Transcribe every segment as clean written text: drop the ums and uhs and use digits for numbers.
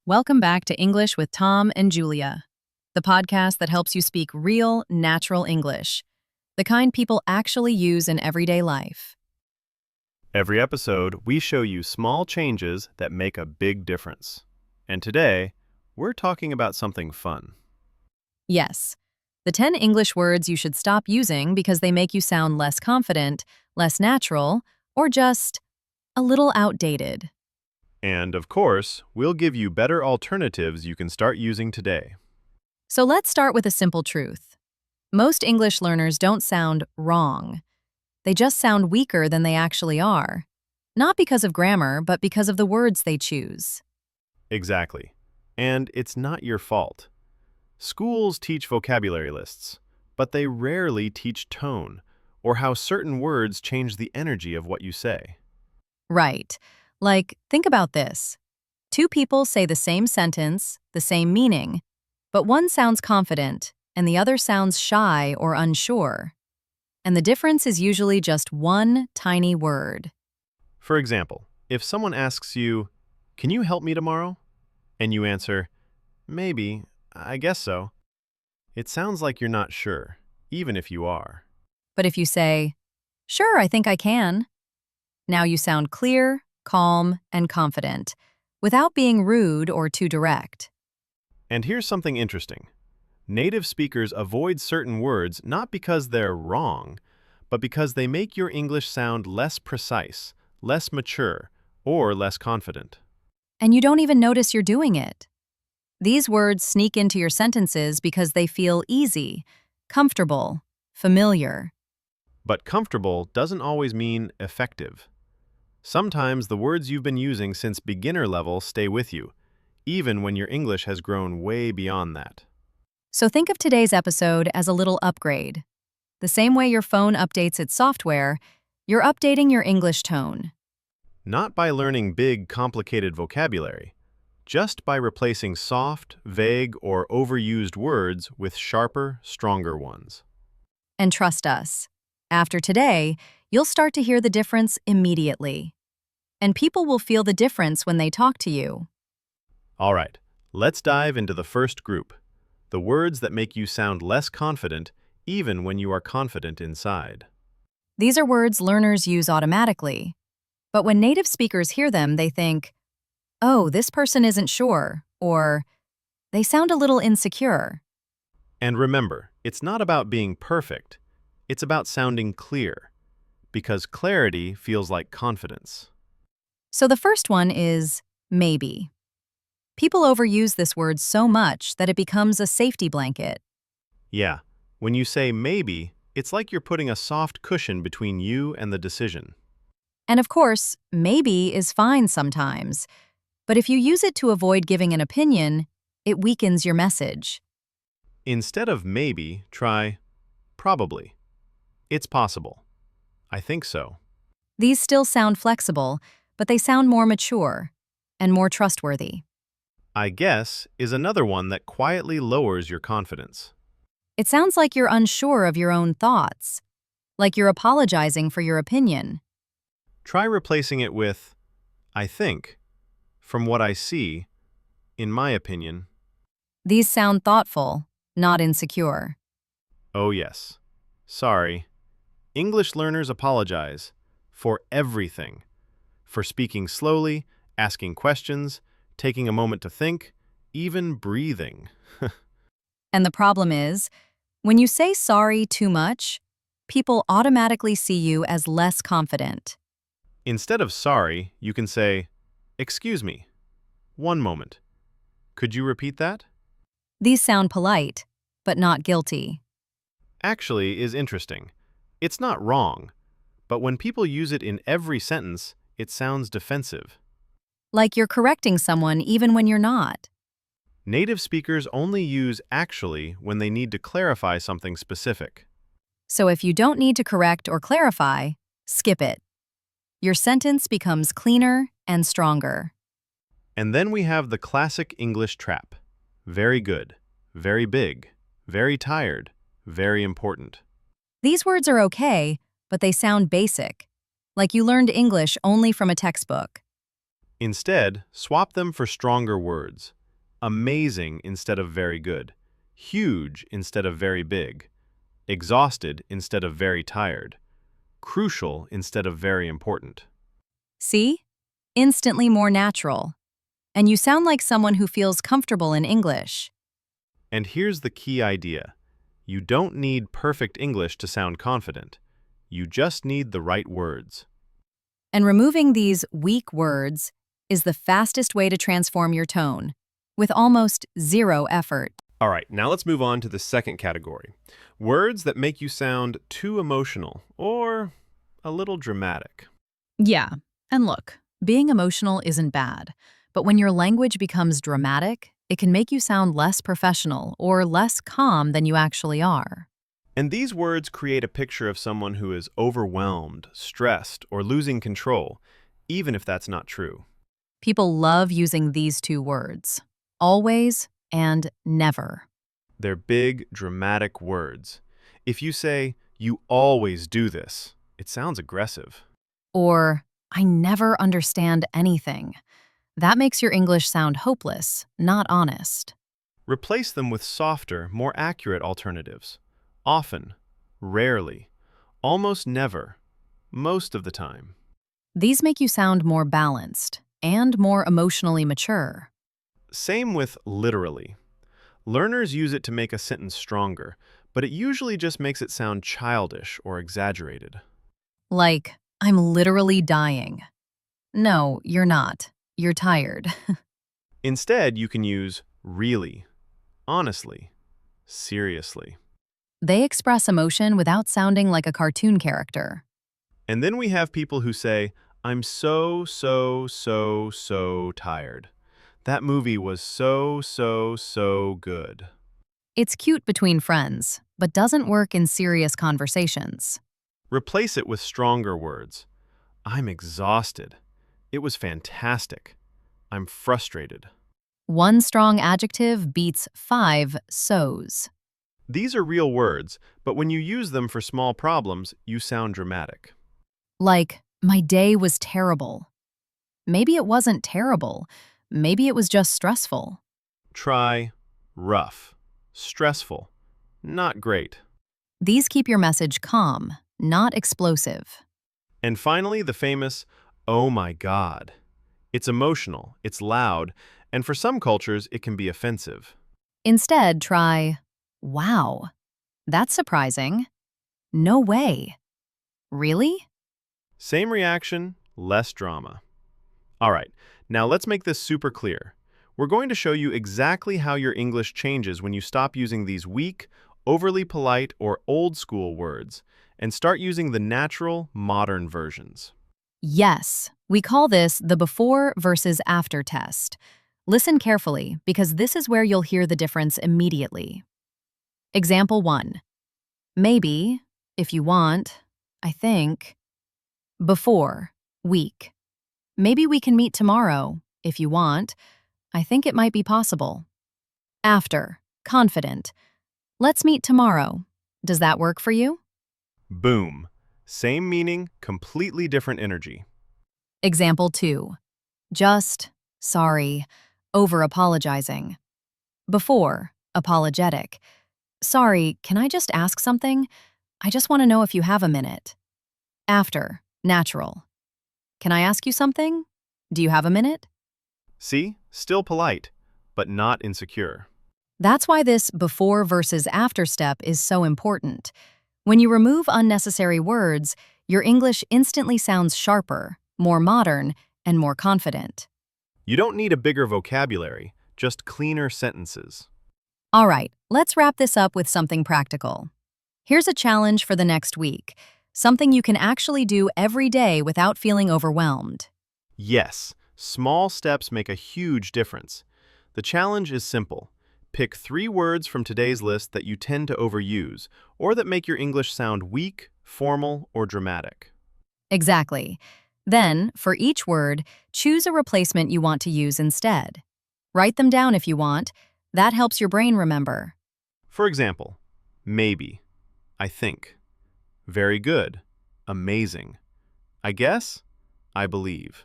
Welcome back to English with Tom and Julia, the podcast that helps you speak real, natural English, the kind people actually use in everyday life. Every episode, we show you small changes that make a big difference. And today, we're talking about something fun. Yes, the 10 English words you should stop using because they make you sound less confident, less natural, or just a little outdated. And of course, we'll give you better alternatives you can start using today. So let's start with a simple truth. Most English learners don't sound wrong. They just sound weaker than they actually are. Not because of grammar, but because of the words they choose. Exactly. And it's not your fault. Schools teach vocabulary lists, but they rarely teach tone or how certain words change the energy of what you say. Right. Like, think about this. Two people say the same sentence, the same meaning, but one sounds confident and the other sounds shy or unsure. And the difference is usually just one tiny word. For example, if someone asks you, "Can you help me tomorrow?" and you answer, "Maybe, I guess so," it sounds like you're not sure, even if you are. But if you say, "Sure, I think I can," now you sound clear, calm, and confident, without being rude or too direct. And here's something interesting. Native speakers avoid certain words not because they're wrong, but because they make your English sound less precise, less mature, or less confident. And you don't even notice you're doing it. These words sneak into your sentences because they feel easy, comfortable, familiar. But comfortable doesn't always mean effective. Sometimes the words you've been using since beginner level stay with you, even when your English has grown way beyond that. So think of today's episode as a little upgrade. The same way your phone updates its software, you're updating your English tone. Not by learning big, complicated vocabulary, just by replacing soft, vague, or overused words with sharper, stronger ones. And trust us, after today, you'll start to hear the difference immediately. And people will feel the difference when they talk to you. All right, let's dive into the first group, the words that make you sound less confident even when you are confident inside. These are words learners use automatically. But when native speakers hear them, they think, "Oh, this person isn't sure," or "They sound a little insecure." And remember, it's not about being perfect, it's about sounding clear, because clarity feels like confidence. So the first one is maybe. People overuse this word so much that it becomes a safety blanket. Yeah, when you say maybe, it's like you're putting a soft cushion between you and the decision. And of course, maybe is fine sometimes. But if you use it to avoid giving an opinion, it weakens your message. Instead of maybe, try probably. It's possible. I think so. These still sound flexible, but they sound more mature and more trustworthy. I guess is another one that quietly lowers your confidence. It sounds like you're unsure of your own thoughts, like you're apologizing for your opinion. Try replacing it with I think, from what I see, in my opinion. These sound thoughtful, not insecure. Oh yes. Sorry. English learners apologize for everything. For speaking slowly, asking questions, taking a moment to think, even breathing. And the problem is, when you say sorry too much, people automatically see you as less confident. Instead of sorry, you can say, "Excuse me. One moment. Could you repeat that?" These sound polite, but not guilty. Actually is interesting. It's not wrong, but when people use it in every sentence, it sounds defensive. Like you're correcting someone even when you're not. Native speakers only use actually when they need to clarify something specific. So if you don't need to correct or clarify, skip it. Your sentence becomes cleaner and stronger. And then we have the classic English trap. Very good, very big, very tired, very important. These words are okay, but they sound basic, like you learned English only from a textbook. Instead, swap them for stronger words. Amazing instead of very good. Huge instead of very big. Exhausted instead of very tired. Crucial instead of very important. See? Instantly more natural. And you sound like someone who feels comfortable in English. And here's the key idea. You don't need perfect English to sound confident. You just need the right words. And removing these weak words is the fastest way to transform your tone, with almost zero effort. All right, now let's move on to the second category. Words that make you sound too emotional or a little dramatic. Yeah, and look, being emotional isn't bad, but when your language becomes dramatic, it can make you sound less professional or less calm than you actually are. And these words create a picture of someone who is overwhelmed, stressed, or losing control, even if that's not true. People love using these two words, always and never. They're big, dramatic words. If you say, "You always do this," it sounds aggressive. Or, I never understand anything. That makes your English sound hopeless, not honest. Replace them with softer, more accurate alternatives. Often, rarely, almost never, most of the time. These make you sound more balanced and more emotionally mature. Same with literally. Learners use it to make a sentence stronger, but it usually just makes it sound childish or exaggerated. Like, I'm literally dying. No, you're not. You're tired. Instead, you can use really, honestly, seriously. They express emotion without sounding like a cartoon character. And then we have people who say, "I'm so tired. That movie was so good." It's cute between friends, but doesn't work in serious conversations. Replace it with stronger words. "I'm exhausted. It was fantastic. I'm frustrated." One strong adjective beats 5 so's. These are real words, but when you use them for small problems, you sound dramatic. Like, my day was terrible. Maybe it wasn't terrible. Maybe it was just stressful. Try rough, stressful, not great. These keep your message calm, not explosive. And finally, the famous, "Oh my God." It's emotional, it's loud, and for some cultures, it can be offensive. Instead, try, wow, that's surprising. No way. Really? Same reaction, less drama. All right, now let's make this super clear. We're going to show you exactly how your English changes when you stop using these weak, overly polite, or old-school words and start using the natural, modern versions. Yes, we call this the before versus after test. Listen carefully, because this is where you'll hear the difference immediately. Example 1. Maybe, if you want, I think. Before, weak. Maybe we can meet tomorrow, if you want. I think it might be possible. After, confident. Let's meet tomorrow. Does that work for you? Boom. Same meaning, completely different energy. Example 2. Just, sorry, over-apologizing. Before, apologetic. Sorry, can I just ask something? I just want to know if you have a minute. After, natural. Can I ask you something? Do you have a minute? See? Still polite, but not insecure. That's why this before versus after step is so important. When you remove unnecessary words, your English instantly sounds sharper, more modern, and more confident. You don't need a bigger vocabulary, just cleaner sentences. All right, let's wrap this up with something practical. Here's a challenge for the next week, something you can actually do every day without feeling overwhelmed. Yes, small steps make a huge difference. The challenge is simple. Pick 3 words from today's list that you tend to overuse, or that make your English sound weak, formal, or dramatic. Exactly. Then, for each word, choose a replacement you want to use instead. Write them down if you want. That helps your brain remember. For example, maybe, I think, very good, amazing, I guess, I believe.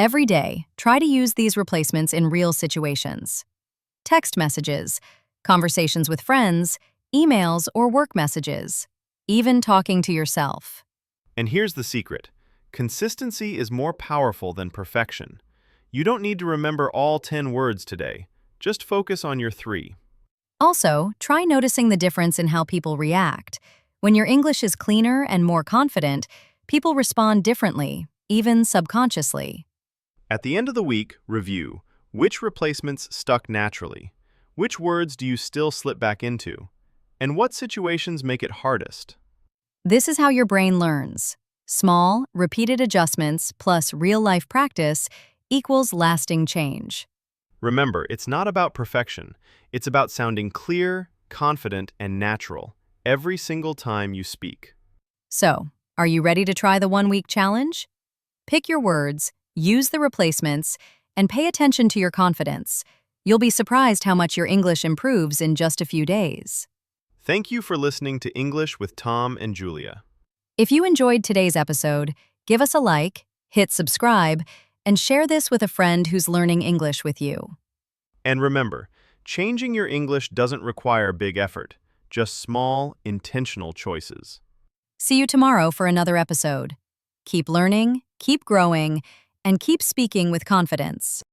Every day, try to use these replacements in real situations. Text messages, conversations with friends, emails, or work messages, even talking to yourself. And here's the secret. Consistency is more powerful than perfection. You don't need to remember all 10 words today. Just focus on your 3. Also, try noticing the difference in how people react. When your English is cleaner and more confident, people respond differently, even subconsciously. At the end of the week, review. Which replacements stuck naturally? Which words do you still slip back into? And what situations make it hardest? This is how your brain learns. Small, repeated adjustments plus real-life practice equals lasting change. Remember, it's not about perfection. It's about sounding clear, confident, and natural every single time you speak. So, are you ready to try the one-week challenge? Pick your words, use the replacements, and pay attention to your confidence. You'll be surprised how much your English improves in just a few days. Thank you for listening to English with Tom and Julia. If you enjoyed today's episode, give us a like, hit subscribe, and share this with a friend who's learning English with you. And remember, changing your English doesn't require big effort, just small, intentional choices. See you tomorrow for another episode. Keep learning, keep growing, and keep speaking with confidence.